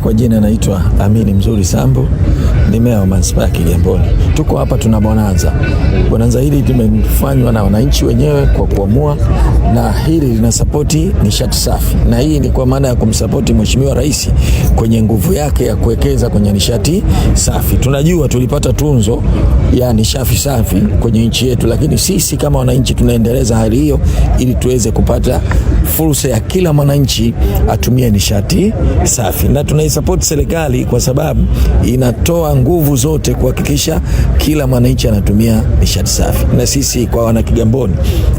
Kwa jina naitwa Amini Mzuri Sambo, ni meya wa manispaa ya Kigamboni. Tuko hapa tuna bonanza. Bonanza hili limefanywa na wananchi wenyewe kwa kuamua, na hili linasapoti nishati safi, na hii ni kwa maana ya kumsapoti Mheshimiwa Rais kwenye nguvu yake ya kuwekeza kwenye nishati safi. Tunajua tulipata tunzo ya nishati safi kwenye nchi yetu, lakini sisi kama wananchi tunaendeleza hali hiyo ili tuweze kupata fursa ya kila mwananchi atumie nishati safi, na tunaisupport serikali kwa sababu inatoa nguvu zote kuhakikisha kila mwananchi anatumia nishati safi. Na sisi kwa wana Kigamboni,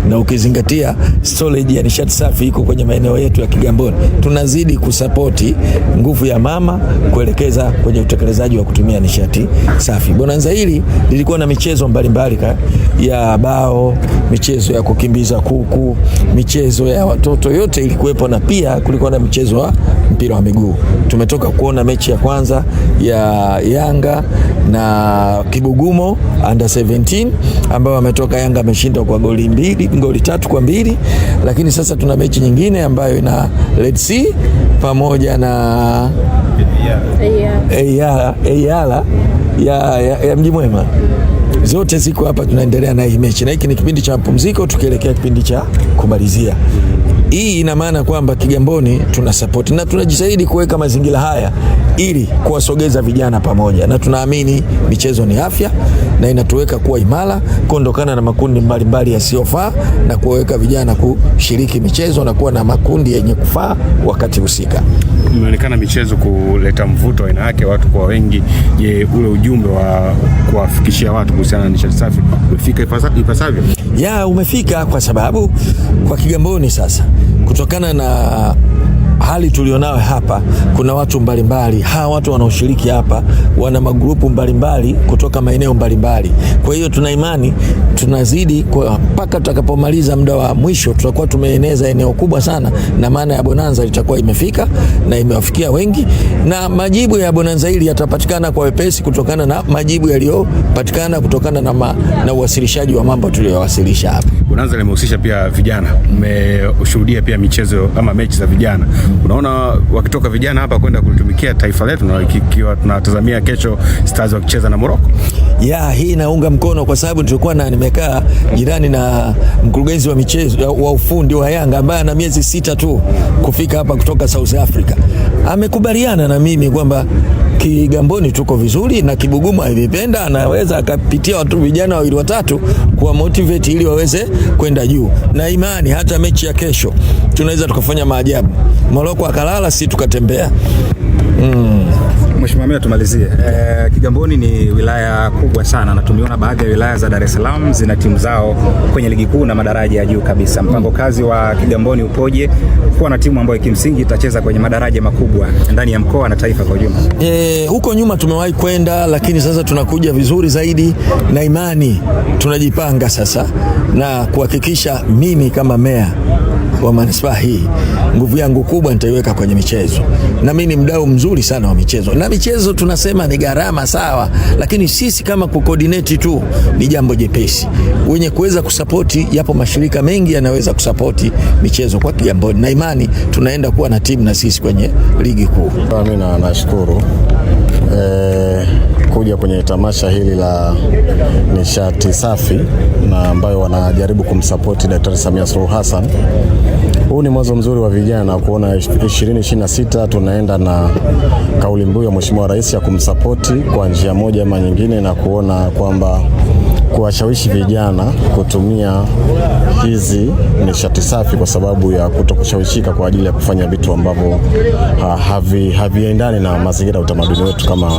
na ukizingatia storage ya nishati safi iko kwenye maeneo yetu ya Kigamboni, tunazidi kusapoti nguvu ya mama kuelekeza kwenye utekelezaji wa kutumia nishati safi. Bonanza hili lilikuwa na michezo mbalimbali ya bao, michezo ya kukimbiza kuku, michezo ya watoto, yote ilikuwepo, na pia kulikuwa na michezo wa mpira wa miguu. Tumetoka kuona mechi ya kwanza ya Yanga na Kibugumo under 17 ambao wametoka Yanga ameshinda kwa goli 3-2, lakini sasa tuna mechi nyingine ambayo ina Red Sea pamoja na Eyala ya Mji Mwema. Zote ziko hapa, tunaendelea na hii mechi, na hiki ni kipindi cha mapumziko tukielekea kipindi cha kumalizia. Hii ina maana kwamba Kigamboni tuna support na tunajitahidi kuweka mazingira haya ili kuwasogeza vijana pamoja, na tunaamini michezo ni afya na inatuweka kuwa imara, kuondokana na makundi mbalimbali yasiyofaa na kuweka vijana kushiriki michezo na kuwa na makundi yenye kufaa wakati husika. Imeonekana michezo kuleta mvuto aina yake, watu kwa wengi. Je, ule ujumbe wa kuwafikishia watu kuhusiana na nishati safi umefika ipasavyo? Ya, umefika, kwa sababu kwa Kigamboni sasa, kutokana na hali tulionao hapa, kuna watu mbalimbali. Hawa watu wanaoshiriki hapa wana magrupu mbalimbali kutoka maeneo mbalimbali. Kwa hiyo tuna imani tunazidi mpaka tutakapomaliza muda wa mwisho, tutakuwa tumeeneza eneo kubwa sana, na maana ya bonanza litakuwa imefika na imewafikia wengi, na majibu ya bonanza hili yatapatikana kwa wepesi kutokana na majibu yaliyopatikana kutokana na uwasilishaji wa mambo tuliyowasilisha hapa. Bonanza limehusisha pia vijana. Mmeshuhudia pia michezo ama mechi za vijana. Unaona wakitoka vijana hapa kwenda kulitumikia taifa letu, na ikiwa tunatazamia kesho Stars wakicheza na Morocco. Hii naunga mkono, kwa sababu tulikuwa nimekaa jirani na mkurugenzi wa michezo wa ufundi wa Yanga ambaye ana miezi 6 tu kufika hapa kutoka South Africa. Amekubaliana na mimi kwamba Kigamboni tuko vizuri na Kibugumu alipenda, anaweza akapitia watu vijana 2-3 kuwa motivate ili waweze kwenda juu, na imani hata mechi ya kesho tunaweza tukafanya maajabu. Morocco akalala, si tukatembea. Mheshimiwa Meya, tumalizie. Kigamboni ni wilaya kubwa sana, na tumeona baadhi ya wilaya za Dar es Salaam zina timu zao kwenye ligi kuu na madaraja ya juu kabisa. Mpango kazi wa Kigamboni upoje kuwa na timu ambayo kimsingi itacheza kwenye madaraja makubwa ndani ya mkoa na taifa kwa ujumla? Huko nyuma tumewahi kwenda, lakini sasa tunakuja vizuri zaidi, na imani tunajipanga sasa na kuhakikisha mimi kama meya wa manispaa hii nguvu yangu kubwa nitaiweka kwenye michezo, na mimi ni mdau mzuri sana wa michezo. Na michezo tunasema ni gharama sawa, lakini sisi kama kucoordinate tu ni jambo jepesi. Wenye kuweza kusapoti, yapo mashirika mengi yanaweza kusapoti michezo kwa Kigamboni, na imani tunaenda kuwa na timu na sisi kwenye ligi kuu. Mimi nashukuru kuja kwenye tamasha hili la nishati safi, na ambayo wanajaribu kumsapoti Daktari Samia Suluhu Hassan. Huu ni mwanzo mzuri wa vijana kuona 2026 tunaenda na kauli mbiu ya Mheshimiwa Rais ya kumsapoti kwa njia moja ama nyingine, na kuona kwamba kuwashawishi vijana kutumia hizi nishati safi kwa sababu ya kutokushawishika kwa ajili ya kufanya vitu ambavyo haviendani na mazingira ya utamaduni wetu kama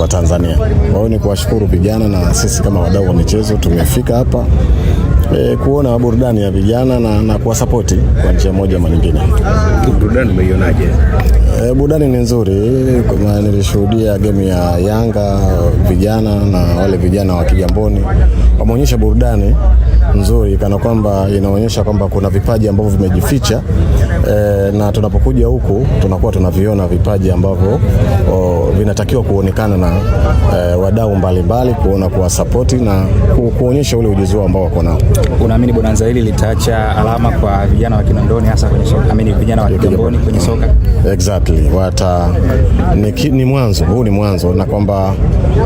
wa Tanzania. Kwa hiyo ni kuwashukuru vijana, na sisi kama wadau wa michezo tumefika hapa kuona burudani ya vijana na kuwasapoti kwa njia moja ama nyingine. Burudani umeionaje? Burudani ni nzuri. Nilishuhudia game ya Yanga vijana na wale vijana wa Kigamboni. Kigamboni wameonyesha burudani nzuri, kana kwamba inaonyesha kwamba kuna vipaji ambavyo vimejificha, na tunapokuja huku tunakuwa tunaviona vipaji ambavyo vinatakiwa kuonekana na wadau mbalimbali, kuona kuwa support na kuonyesha ule ujuzi wao ambao wako nao. Unaamini bonanza hili litaacha alama kwa vijana wa Kinondoni, hasa kwenye soka, vijana wa Kigamboni kwenye soka? Exactly. Ni mwanzo, huu ni mwanzo, na kwamba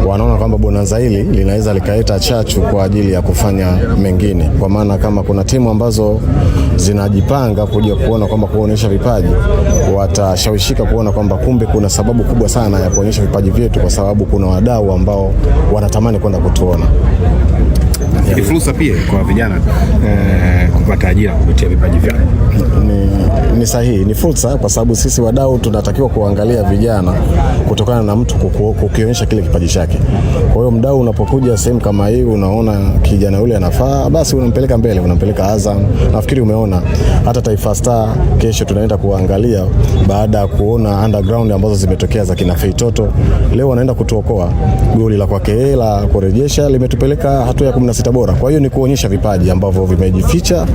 wanaona kwamba bonanza hili linaweza likaleta chachu kwa ajili ya kufanya mengine, kwa maana kama kuna timu ambazo zinajipanga kuja kuona kwamba kuonyesha vipaji, watashawishika kuona kwamba kumbe kuna sababu kubwa sana ya kuonyesha vipaji vyetu, kwa sababu kuna wadau ambao wanatamani kwenda kutuona. Ni fursa pia kwa vijana kupata ajira kupitia vipaji vyao. Ni sahihi, ni fursa, kwa sababu sisi wadau tunatakiwa kuangalia vijana kutokana na mtu kukionyesha kile kipaji chake. Kwa hiyo mdau unapokuja sehemu kama hii, unaona kijana yule anafaa, basi unampeleka mbele, unampeleka Azam. Nafikiri umeona hata Taifa Star kesho tunaenda kuangalia, baada ya kuona underground ambazo zimetokea za kina Feitoto, leo wanaenda kutuokoa. Goli la kwake la kurejesha limetupeleka hatua ya 16 bora. Kwa hiyo ni kuonyesha vipaji ambavyo vimejificha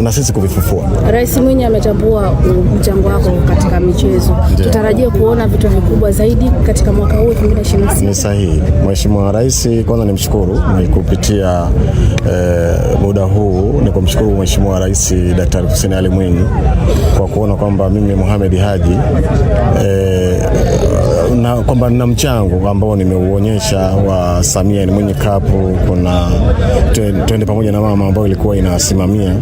na sisi kuvifufua. Rais Mwinyi ametambua mchango wako katika michezo. Tutarajie kuona vitu vikubwa zaidi katika mwaka huu 2026. Ni sahihi. Mheshimiwa Rais, kwanza nimshukuru kupitia muda huu, ni kumshukuru Mheshimiwa Rais Daktari Hussein Ali Mwinyi kwa kuona kwamba mimi Mohamed Haji na kwamba nina mchango ambao nimeuonyesha wa Samia ni Mwinyi Cup, kuna twende pamoja na mama ambao ilikuwa inasimamia.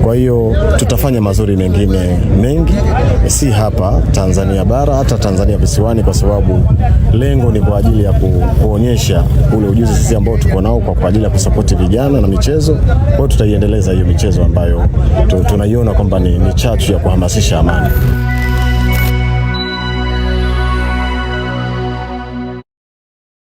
Kwa hiyo tutafanya mazuri mengine mengi, si hapa Tanzania bara, hata Tanzania visiwani, kwa sababu lengo ni kwa ajili ya kuonyesha ule ujuzi sisi ambao tuko nao kwa ajili ya kusapoti vijana na michezo. Kwa hiyo tutaiendeleza hiyo michezo ambayo tunaiona kwamba ni chachu ya kuhamasisha amani.